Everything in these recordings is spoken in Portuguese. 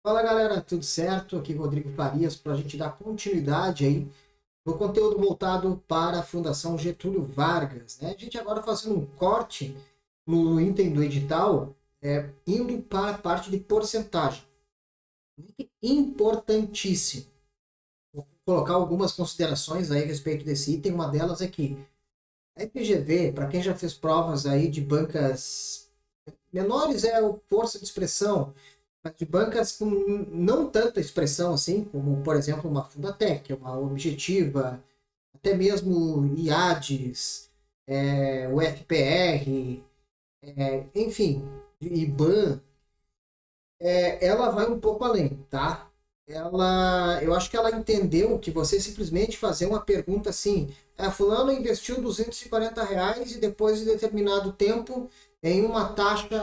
Fala galera, tudo certo? Aqui é Rodrigo Farias para a gente dar continuidade aí no conteúdo voltado para a Fundação Getúlio Vargas, né? A gente agora fazendo um corte no item do edital, indo para a parte de porcentagem. Importantíssimo. Vou colocar algumas considerações aí a respeito desse item. Uma delas é que a FGV, para quem já fez provas aí de bancas menores, é o força de expressão, de bancas com não tanta expressão assim, como por exemplo uma Fundatec, uma Objetiva, até mesmo IADES, o FPR, enfim, IBAN, ela vai um pouco além, tá? Eu acho que ela entendeu que você simplesmente fazer uma pergunta assim, fulano investiu R$ 240 e depois de determinado tempo em uma taxa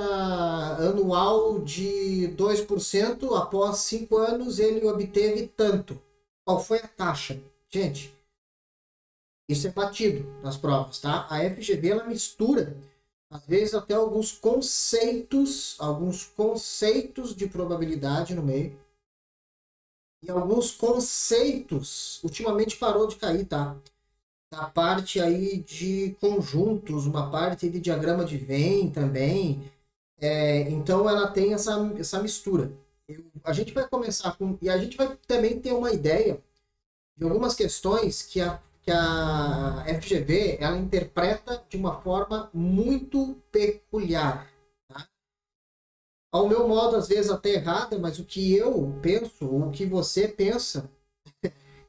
anual de 2%, após 5 anos ele obteve tanto. Qual foi a taxa? Gente, isso é batido nas provas, tá? A FGV ela mistura, às vezes até alguns conceitos de probabilidade no meio, e alguns conceitos, ultimamente parou de cair, tá? Na parte aí de conjuntos, uma parte de diagrama de Venn também. Então ela tem essa mistura. A gente vai começar com. E a gente vai também ter uma ideia de algumas questões que a FGV ela interpreta de uma forma muito peculiar. Tá? Ao meu modo, às vezes até errada, mas o que eu penso, o que você pensa,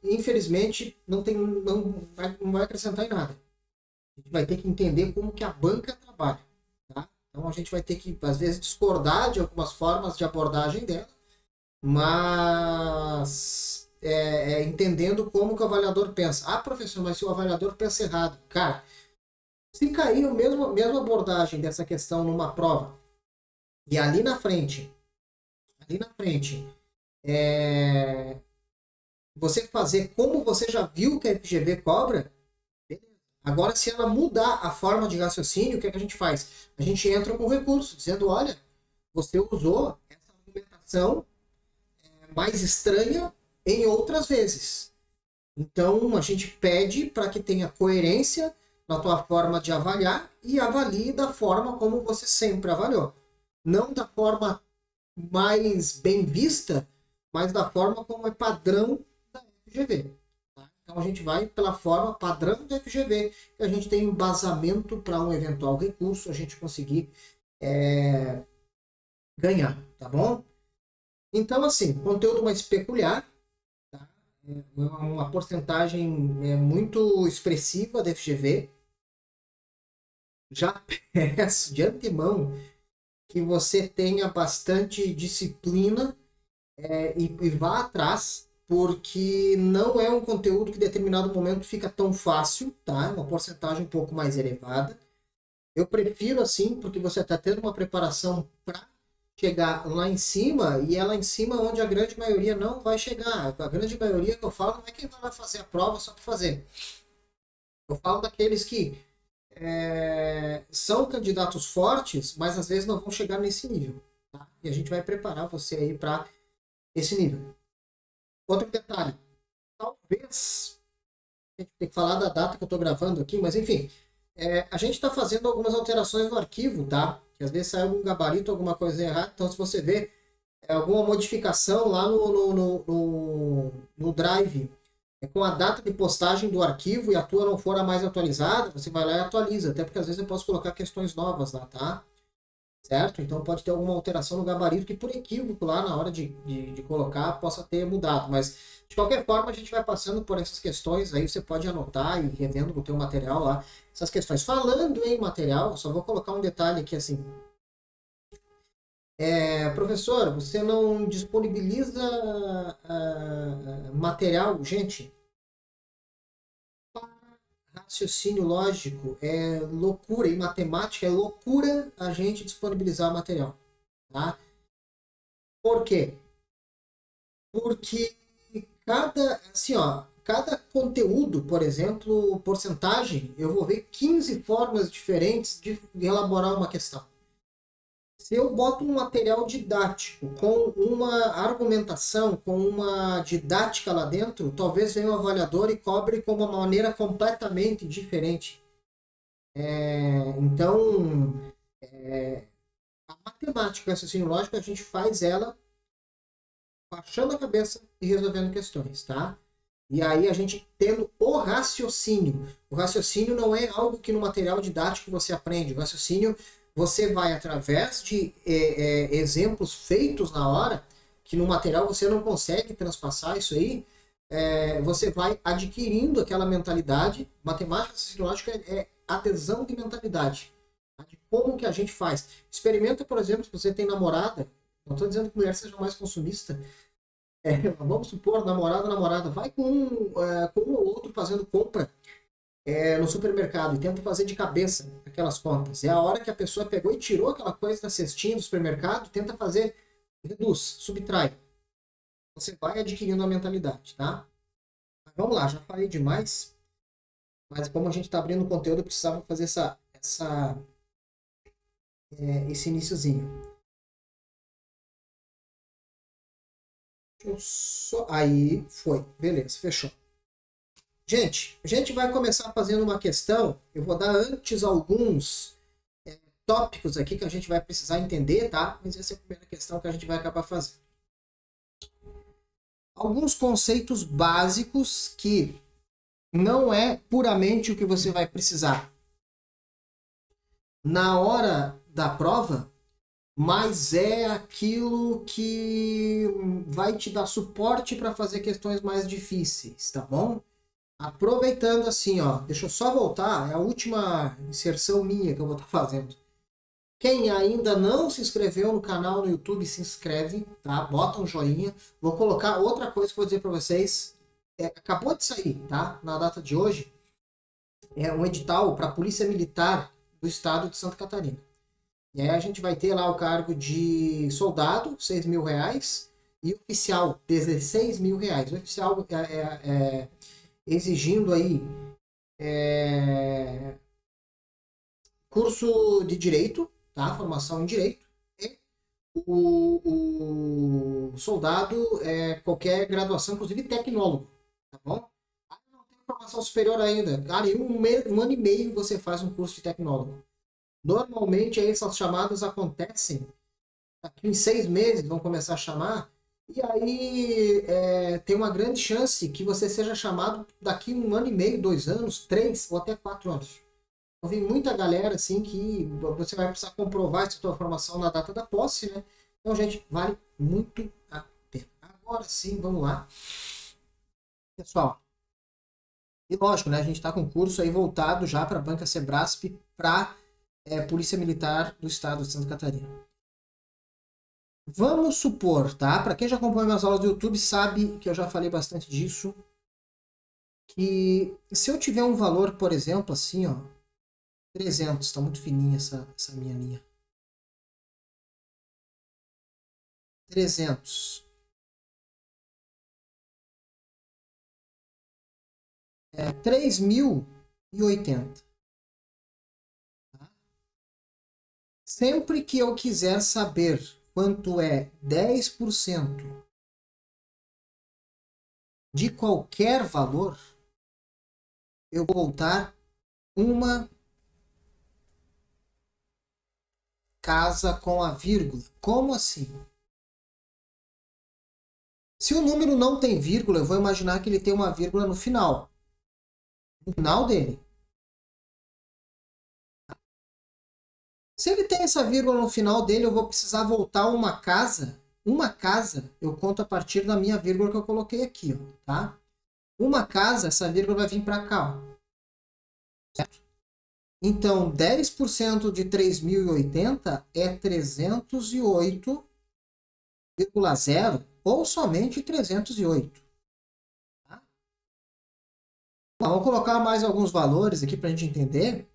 infelizmente não vai acrescentar em nada. A gente vai ter que entender como que a banca trabalha. Tá? Então a gente vai ter que, às vezes, discordar de algumas formas de abordagem dela, mas entendendo como que o avaliador pensa. Ah, professor, mas se o avaliador pensa errado. Cara, se cair a mesma abordagem dessa questão numa prova, e ali na frente, é, você fazer como você já viu que a FGV cobra, beleza. Agora, se ela mudar a forma de raciocínio, o que, é que a gente faz? A gente entra com recurso, dizendo, olha, você usou essa argumentação mais estranha em outras vezes. Então, a gente pede para que tenha coerência na tua forma de avaliar e avalie da forma como você sempre avaliou. Não da forma mais bem vista, mas da forma como é padrão da FGV. Tá? Então, a gente vai pela forma padrão da FGV, que a gente tem embasamento para um eventual recurso, a gente conseguir ganhar, tá bom? Então, assim, conteúdo mais peculiar, tá? Uma porcentagem muito expressiva da FGV. Já peço de antemão que você tenha bastante disciplina e vá atrás, porque não é um conteúdo que em determinado momento fica tão fácil, tá? É uma porcentagem um pouco mais elevada. Eu prefiro assim, porque você está tendo uma preparação para chegar lá em cima, e é lá em cima onde a grande maioria não vai chegar. A grande maioria que eu falo não é quem vai lá fazer a prova só para fazer. Eu falo daqueles que são candidatos fortes, mas às vezes não vão chegar nesse nível. Tá? E a gente vai preparar você aí para esse nível. Outro detalhe, talvez a gente tem que falar da data que eu estou gravando aqui, mas enfim, a gente está fazendo algumas alterações no arquivo, tá? Que às vezes sai algum gabarito, alguma coisa errada. Então, se você vê alguma modificação lá no Drive, com a data de postagem do arquivo e a tua não for a mais atualizada, você vai lá e atualiza. Até porque às vezes eu posso colocar questões novas lá, tá? Certo? Então pode ter alguma alteração no gabarito que por equívoco lá na hora de colocar possa ter mudado. Mas de qualquer forma a gente vai passando por essas questões, aí você pode anotar e revendo no teu material lá essas questões. Falando em material, só vou colocar um detalhe aqui assim. Professor, você não disponibiliza material, gente? Raciocínio lógico é loucura, e matemática é loucura a gente disponibilizar material. Tá? Por quê? Porque cada conteúdo, por exemplo, porcentagem, eu vou ver 15 formas diferentes de elaborar uma questão. Se eu boto um material didático com uma argumentação, com uma didática lá dentro, talvez venha o avaliador e cobre com uma maneira completamente diferente. Então, a matemática, o raciocínio lógico, a gente faz ela baixando a cabeça e resolvendo questões, tá? E aí a gente tendo o raciocínio. O raciocínio não é algo que no material didático você aprende. O raciocínio você vai através de exemplos feitos na hora, que no material você não consegue transpassar isso aí, você vai adquirindo aquela mentalidade. Matemática sociológica é adesão de mentalidade. Tá? De como que a gente faz. Experimenta, por exemplo, se você tem namorada, não estou dizendo que mulher seja mais consumista, vamos supor, namorada, vai com um ou outro fazendo compra no supermercado e tenta fazer de cabeça aquelas contas. É a hora que a pessoa pegou e tirou aquela coisa da cestinha do supermercado, tenta fazer, reduz, subtrai. Você vai adquirindo a mentalidade, tá? Mas vamos lá, já falei demais, mas como a gente está abrindo conteúdo, eu precisava fazer esse iniciozinho. Aí foi, beleza, fechou. Gente, a gente vai começar fazendo uma questão. Eu vou dar antes alguns tópicos aqui que a gente vai precisar entender, tá? Mas essa é a primeira questão que a gente vai acabar fazendo. Alguns conceitos básicos que não é puramente o que você vai precisar na hora da prova, mas é aquilo que vai te dar suporte para fazer questões mais difíceis, tá bom? Aproveitando assim, ó, deixa eu só voltar, é a última inserção minha que eu vou estar fazendo. Quem ainda não se inscreveu no canal no YouTube, se inscreve, tá? Bota um joinha. Vou colocar outra coisa que eu vou dizer para vocês. Acabou de sair, tá? Na data de hoje, é um edital para a Polícia Militar do Estado de Santa Catarina. E aí a gente vai ter lá o cargo de soldado, R$ 6.000, e oficial, R$ 16.000. O oficial exigindo aí curso de direito, tá? Formação em direito. E o soldado qualquer graduação, inclusive tecnólogo, tá bom? Não tem formação superior ainda. Cara, em um ano e meio você faz um curso de tecnólogo. Normalmente aí essas chamadas acontecem daqui em 6 meses, vão começar a chamar. E aí tem uma grande chance que você seja chamado daqui um ano e meio, 2 anos, 3 ou até 4 anos. Eu vi muita galera assim que você vai precisar comprovar essa sua formação na data da posse, né? Então, gente, vale muito a pena. Agora sim, vamos lá. Pessoal, e lógico, né? A gente está com um curso aí voltado já para a Banca Sebrasp, para Polícia Militar do Estado de Santa Catarina. Vamos supor, tá? Para quem já acompanha minhas aulas do YouTube sabe que eu já falei bastante disso, que se eu tiver um valor, por exemplo, assim, ó, 300, está muito fininha essa minha linha. 300. 3.080. Tá? Sempre que eu quiser saber quanto é 10% de qualquer valor, eu vou botar uma casa com a vírgula. Como assim? Se o número não tem vírgula, eu vou imaginar que ele tem uma vírgula no final. No final dele. Se ele tem essa vírgula no final dele, eu vou precisar voltar uma casa. Uma casa, eu conto a partir da minha vírgula que eu coloquei aqui, ó, tá? Uma casa, essa vírgula vai vir para cá, ó. Certo? Então, 10% de 3.080 é 308,0 ou somente 308. Tá? Vamos colocar mais alguns valores aqui para a gente entender.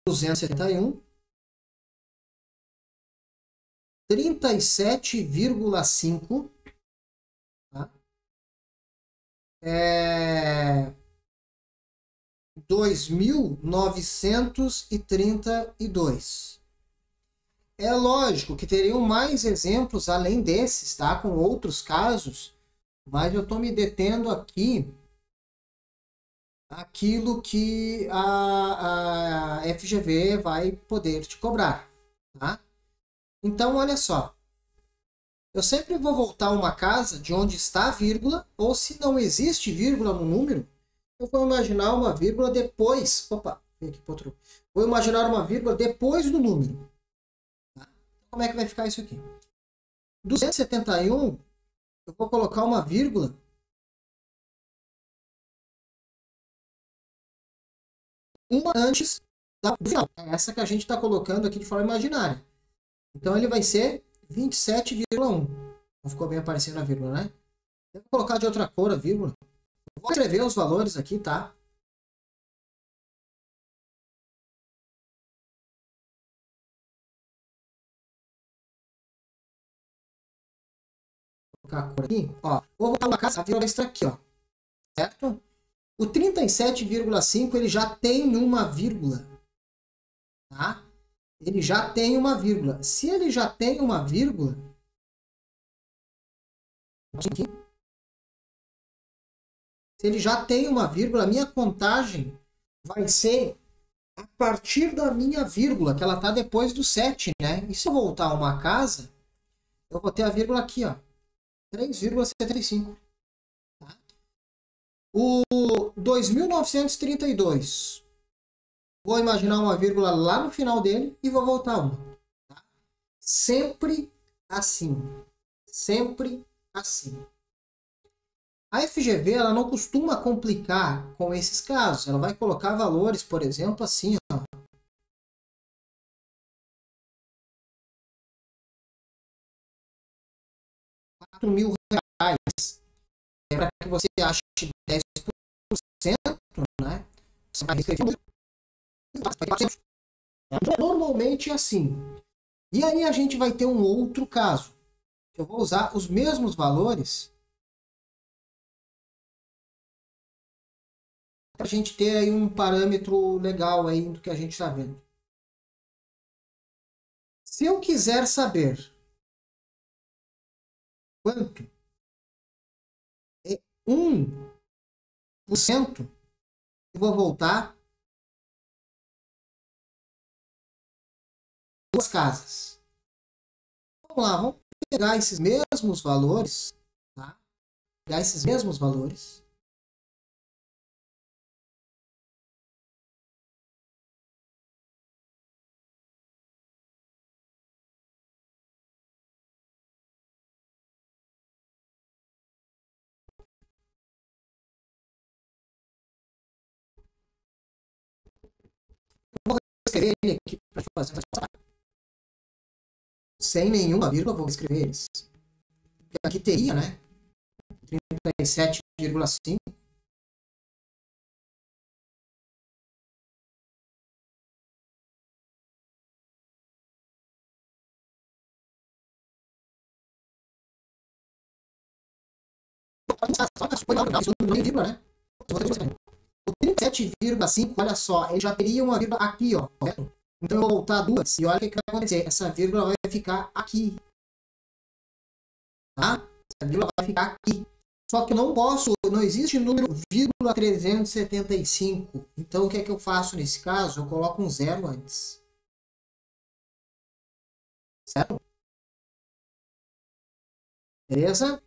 271, 37,5, tá? 2.932. É lógico que teriam mais exemplos além desses, tá? Com outros casos, mas eu estou me detendo aqui aquilo que a FGV vai poder te cobrar, tá? Então, olha só. Eu sempre vou voltar uma casa de onde está a vírgula, ou se não existe vírgula no número, eu vou imaginar uma vírgula depois. Opa, vem aqui para outro. Vou imaginar uma vírgula depois do número. Tá? Como é que vai ficar isso aqui? 271, eu vou colocar uma vírgula uma antes do final. É essa que a gente está colocando aqui de forma imaginária. Então ele vai ser 27,1. Não ficou bem aparecendo a vírgula, né? Eu vou colocar de outra cor a vírgula. Eu vou escrever os valores aqui, tá? Vou colocar a cor aqui. Ó, vou voltar uma casa, a vírgula está aqui, ó. Certo? O 37,5 ele já tem uma vírgula. Tá? Ele já tem uma vírgula. Se ele já tem uma vírgula, aqui, se ele já tem uma vírgula, a minha contagem vai ser a partir da minha vírgula, que ela está depois do 7, né? E se eu voltar a uma casa, eu vou ter a vírgula aqui, ó. 3,75. Tá? O 2.932. Vou imaginar uma vírgula lá no final dele e vou voltar uma. Tá? Sempre assim. Sempre assim. A FGV ela não costuma complicar com esses casos. Ela vai colocar valores, por exemplo, assim, ó. R$ 4.000. É para que você ache 10%, né? Você vai escrever normalmente é assim. E aí a gente vai ter um outro caso. Eu vou usar os mesmos valores para a gente ter aí um parâmetro legal aí do que a gente está vendo. Se eu quiser saber quanto é 1%, eu vou voltar duas casas. Vamos lá, vamos pegar esses mesmos valores, tá? Pegar esses mesmos valores. Vou escrever ele aqui para fazer sem nenhuma vírgula, vou escrever eles. Aqui teria, né? 37,5. Né? O 37,5, olha só, ele já teria uma vírgula aqui, ó, correto? Então eu vou voltar duas e olha o que vai acontecer. Essa vírgula vai ficar aqui. Tá? Essa vírgula vai ficar aqui. Só que eu não posso, não existe número 375. Então o que é que eu faço nesse caso? Eu coloco um zero antes. Certo? Beleza?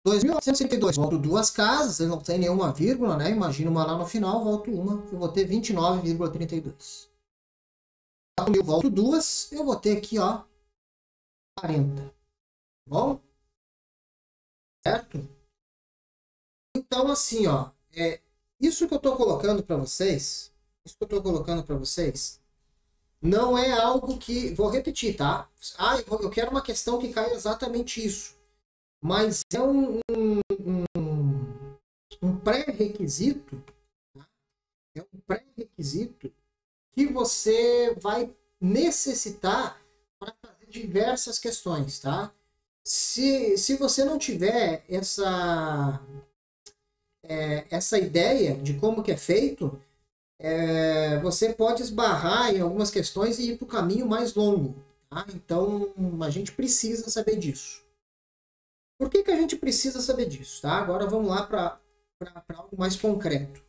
2.932, volto duas casas, ele não tem nenhuma vírgula, né? Imagina uma lá no final, volto uma, eu vou ter 29,32. 4.000, volto duas, eu vou ter aqui, ó, 40. Bom? Certo? Então, assim, ó, isso que eu estou colocando para vocês, não é algo que, vou repetir, tá? Eu quero uma questão que caia exatamente isso. Mas é um pré-requisito, tá? É um pré-requisito que você vai necessitar para fazer diversas questões, tá? Se você não tiver essa ideia de como que é feito, você pode esbarrar em algumas questões e ir para o caminho mais longo. Tá? Então, a gente precisa saber disso. Por que, que a gente precisa saber disso? Tá? Agora vamos lá para algo mais concreto.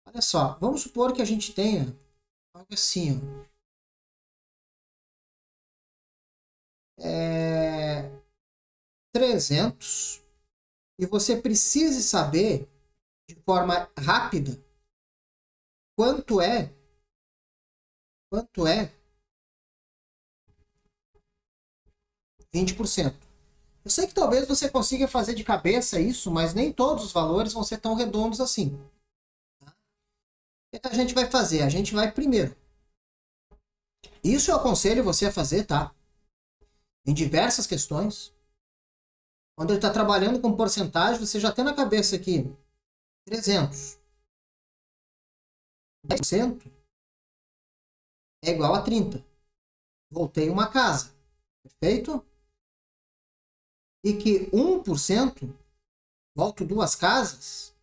Olha só, vamos supor que a gente tenha algo assim, ó. 300 e você precise saber de forma rápida quanto é 20%. Eu sei que talvez você consiga fazer de cabeça isso, mas nem todos os valores vão ser tão redondos assim. O que a gente vai fazer? A gente vai primeiro. Isso eu aconselho você a fazer, tá? Em diversas questões. Quando ele está trabalhando com porcentagem, você já tem na cabeça aqui 300. 10% é igual a 30. Voltei uma casa. Perfeito? E que 1%, volto duas casas,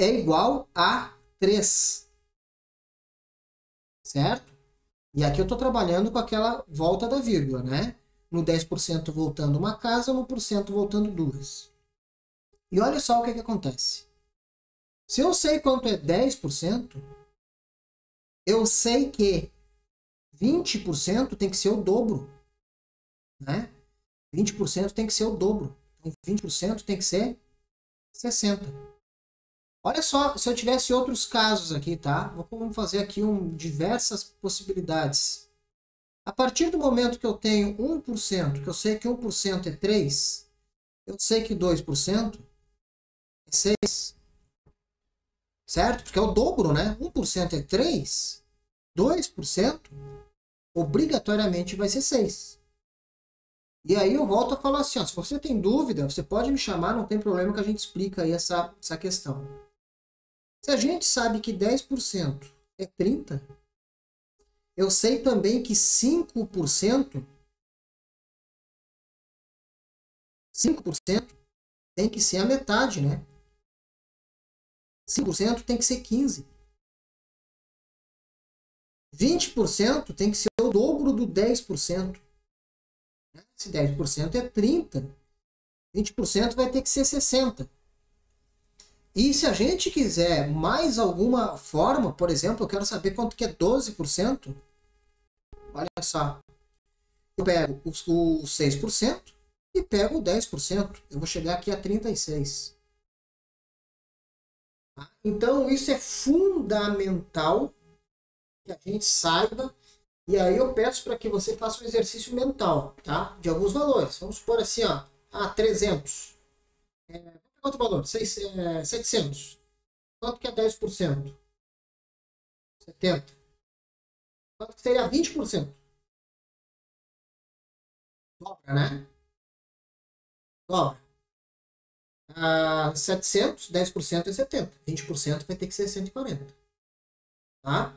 é igual a 3. Certo? E aqui eu estou trabalhando com aquela volta da vírgula, né? No 10% voltando uma casa, no 1% voltando duas. E olha só o que acontece. Se eu sei quanto é 10%, eu sei que 20% tem que ser o dobro. Né? 20% tem que ser o dobro. Então, 20% tem que ser 60. Olha só, se eu tivesse outros casos aqui, tá? Vamos fazer aqui diversas possibilidades. A partir do momento que eu tenho 1%, que eu sei que 1% é 3, eu sei que 2% é 6. Certo? Porque é o dobro, né? 1% é 3, 2% obrigatoriamente vai ser 6. E aí eu volto a falar assim, ó, se você tem dúvida, você pode me chamar, não tem problema que a gente explica aí essa questão. Se a gente sabe que 10% é 30, eu sei também que 5% tem que ser a metade, né? 5% tem que ser 15. 20% tem que ser o dobro do 10%. Se 10% é 30, 20% vai ter que ser 60. E se a gente quiser mais alguma forma, por exemplo, eu quero saber quanto que é 12%, olha só, eu pego o 6% e pego o 10%. Eu vou chegar aqui a 36. Então, isso é fundamental que a gente saiba. E aí eu peço para que você faça um exercício mental, tá? De alguns valores. Vamos supor assim, ó, 300. Quanto valor? 700. Quanto que é 10%? 70. Quanto que seria 20%? Dobra, né? Dobra. 700, 10% é 70. 20% vai ter que ser 140. Tá?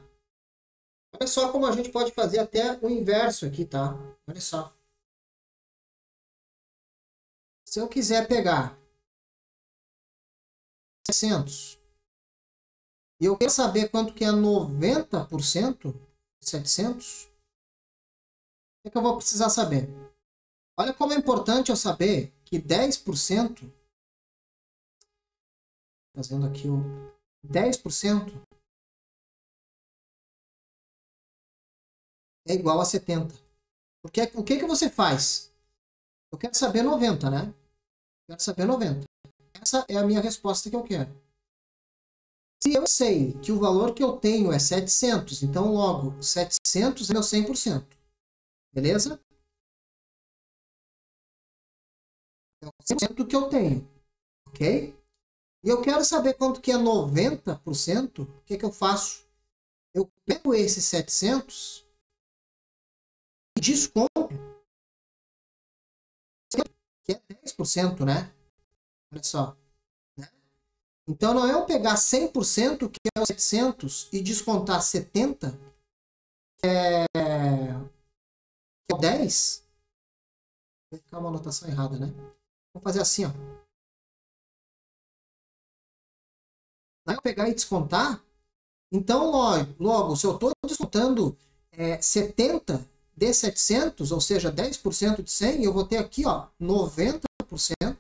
Olha só como a gente pode fazer até o inverso aqui, tá? Olha só. Se eu quiser pegar 700 e eu quero saber quanto que é 90% de 700, o que eu vou precisar saber? Olha como é importante eu saber que 10%, fazendo aqui o 10% é igual a 70. Porque o que você faz? Eu quero saber 90, né? Quero saber 90. Essa é a minha resposta que eu quero. Se eu sei que o valor que eu tenho é 700, então logo 700 é meu 100%. Beleza? É o 100% do que eu tenho. Ok? E eu quero saber quanto que é 90%. O que eu faço? Eu pego esses 700 e desconto, que é 10%, né? Olha só. Né? Então não é eu pegar 100%, que é os 700, e descontar 70%, que é o 10%. Vai ficar uma anotação errada, né? Vamos fazer assim, ó. Aí eu pegar e descontar, então logo se eu estou descontando 70 de 700, ou seja, 10% de 100, eu vou ter aqui 90%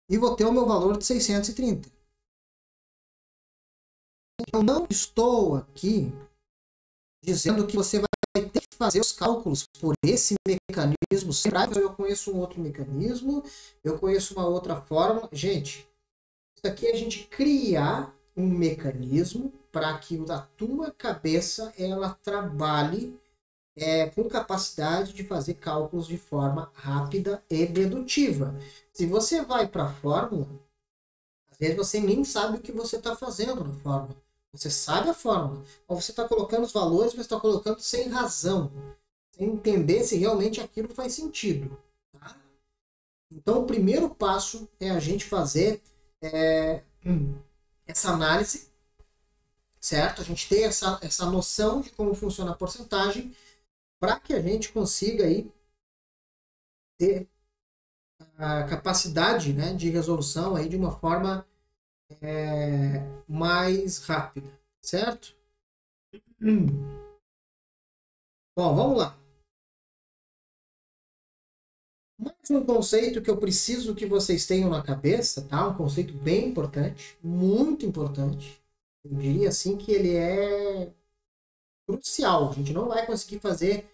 e vou ter o meu valor de 630. Eu não estou aqui dizendo que você vai ter que fazer os cálculos por esse mecanismo. Eu conheço um outro mecanismo, eu conheço uma outra forma. Gente, isso aqui é a gente criar um mecanismo para que a tua cabeça ela trabalhe com capacidade de fazer cálculos de forma rápida e dedutiva. Se você vai para a fórmula, às vezes você nem sabe o que você está fazendo na fórmula. Você sabe a fórmula, mas você está colocando os valores, mas está colocando sem razão, sem entender se realmente aquilo faz sentido. Tá? Então, o primeiro passo é a gente fazer essa análise, certo? A gente ter essa noção de como funciona a porcentagem para que a gente consiga aí ter a capacidade, né, de resolução aí de uma forma mais rápida, certo? Bom, vamos lá. Mais um conceito que eu preciso que vocês tenham na cabeça, tá? Um conceito bem importante, muito importante. Eu diria assim que ele é crucial. A gente não vai conseguir fazer,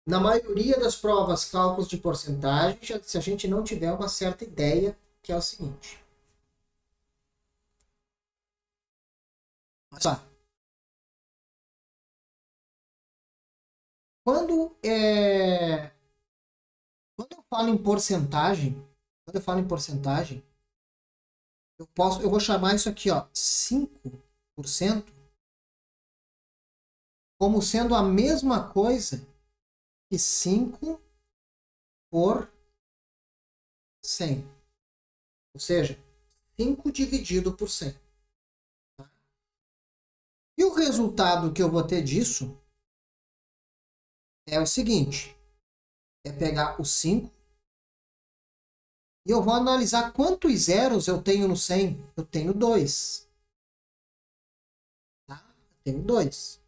na maioria das provas, cálculos de porcentagem se a gente não tiver uma certa ideia, que é o seguinte. Olha só. Quando eu falo em porcentagem, eu vou chamar isso aqui, 5%, como sendo a mesma coisa que 5 por 100. Ou seja, 5 dividido por 100. E o resultado que eu vou ter disso é o seguinte. É pegar o 5 e eu vou analisar quantos zeros eu tenho no 100. Eu tenho 2. Tá? Eu tenho 2.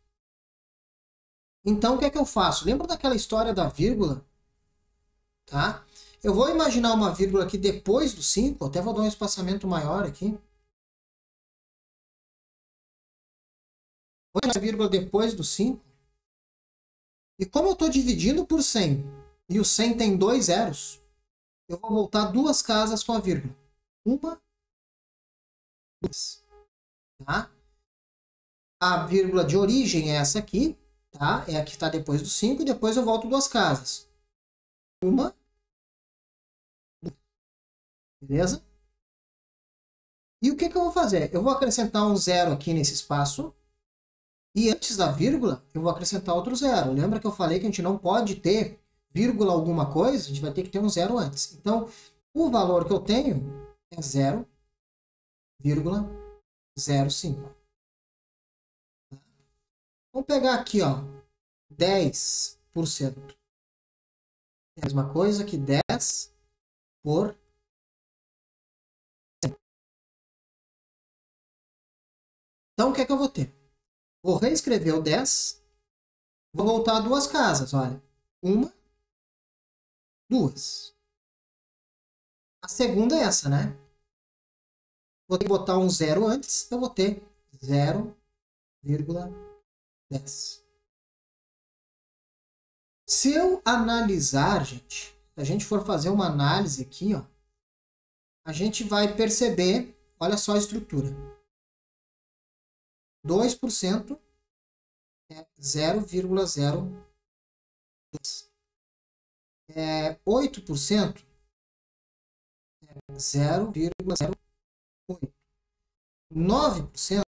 Então, o que é que eu faço? Lembra daquela história da vírgula? Tá? Eu vou imaginar uma vírgula aqui depois do 5. Até vou dar um espaçamento maior aqui. Vou imaginar a vírgula depois do 5. E como eu estou dividindo por 100, e o 100 tem 2 zeros, eu vou voltar 2 casas com a vírgula. 1, 2. Tá? A vírgula de origem é essa aqui. Tá? É a que está depois do 5, e depois eu volto 2 casas. 1, 2. Beleza? E o que eu vou fazer? Eu vou acrescentar um zero aqui nesse espaço. E antes da vírgula, eu vou acrescentar outro zero. Lembra que eu falei que a gente não pode ter vírgula alguma coisa? A gente vai ter que ter um zero antes. Então, o valor que eu tenho é 0,05. Vamos pegar aqui, 10%. É a mesma coisa que 10 por 100. Então, o que é que eu vou ter? Vou reescrever o 10. Vou voltar a 2 casas, olha. 1, 2. A segunda é essa, né? Vou ter que botar um zero antes, eu vou ter 0,10. Se eu analisar, gente, se a gente for fazer uma análise aqui, a gente vai perceber, olha só a estrutura. 2% é 0,02. 8% é 0,08. 9%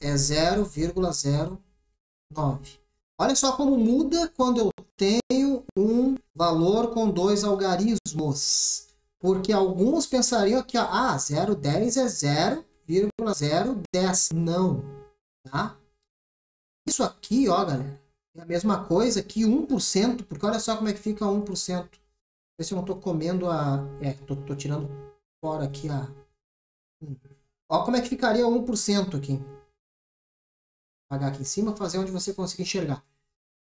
é 0,09. Olha só como muda quando eu tenho um valor com 2 algarismos. Porque alguns pensariam que 0,10 é 0,010. Não. Tá? Isso aqui, galera, é a mesma coisa que 1%, porque olha só como é que fica 1%. Ver se eu não estou comendo tô tirando fora aqui Ó como é que ficaria 1% aqui. Vou apagar aqui em cima, fazer onde você conseguir enxergar.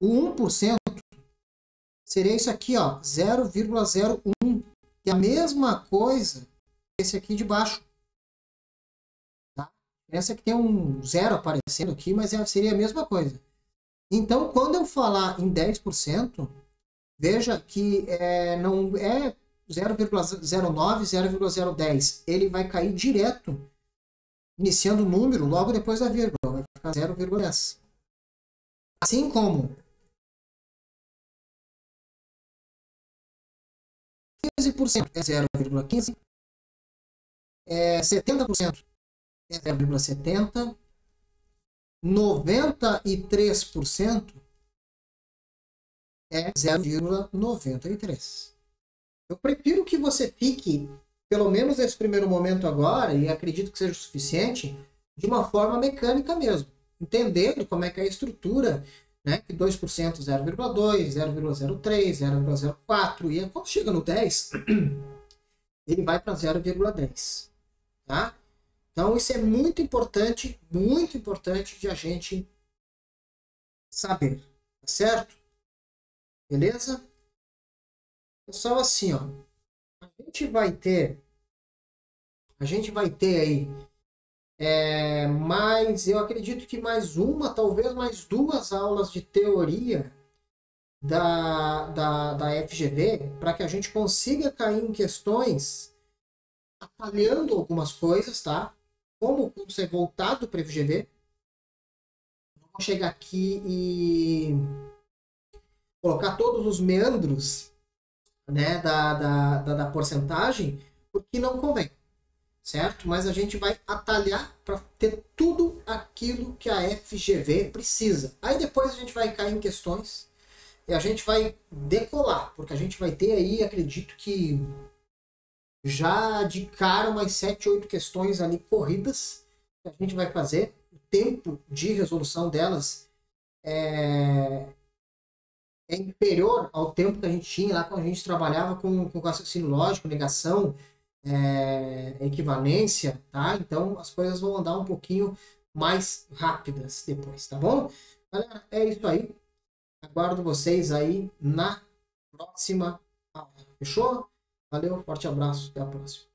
O 1% seria isso aqui, ó, 0,01, que é a mesma coisa que esse aqui de baixo. Tá? Essa aqui tem um zero aparecendo aqui, mas seria a mesma coisa. Então, quando eu falar em 10%, veja que não é 0,09, 0,010. Ele vai cair direto, iniciando o número logo depois da vírgula. Vai ficar 0,10. Assim como 15% é 0,15, 70% é 0,70, 93% é 0,93. Eu prefiro que você fique, pelo menos nesse primeiro momento agora, e acredito que seja o suficiente, de uma forma mecânica mesmo, entendendo como é que é a estrutura, né? Que 2%, 0,2, 0,03, 0,04, e quando chega no 10, ele vai para 0,10, tá? Então isso é muito importante de a gente saber, tá certo? Beleza? Pessoal, assim, ó, a gente vai ter aí mais, eu acredito que mais uma, talvez mais duas aulas de teoria da FGV, para que a gente consiga cair em questões atalhando algumas coisas, tá? Como ser voltado para a FGV. Vou chegar aqui e colocar todos os meandros, né, da porcentagem, porque não convém, certo? Mas a gente vai atalhar para ter tudo aquilo que a FGV precisa. Aí depois a gente vai cair em questões e a gente vai decolar, porque a gente vai ter aí, acredito que já de cara umas 7, 8 questões ali corridas que a gente vai fazer. O tempo de resolução delas é inferior ao tempo que a gente tinha lá quando a gente trabalhava com raciocínio lógico, negação, equivalência, tá? Então as coisas vão andar um pouquinho mais rápidas depois, tá bom? Galera, é isso aí. Aguardo vocês aí na próxima aula. Fechou? Valeu, forte abraço, até a próxima.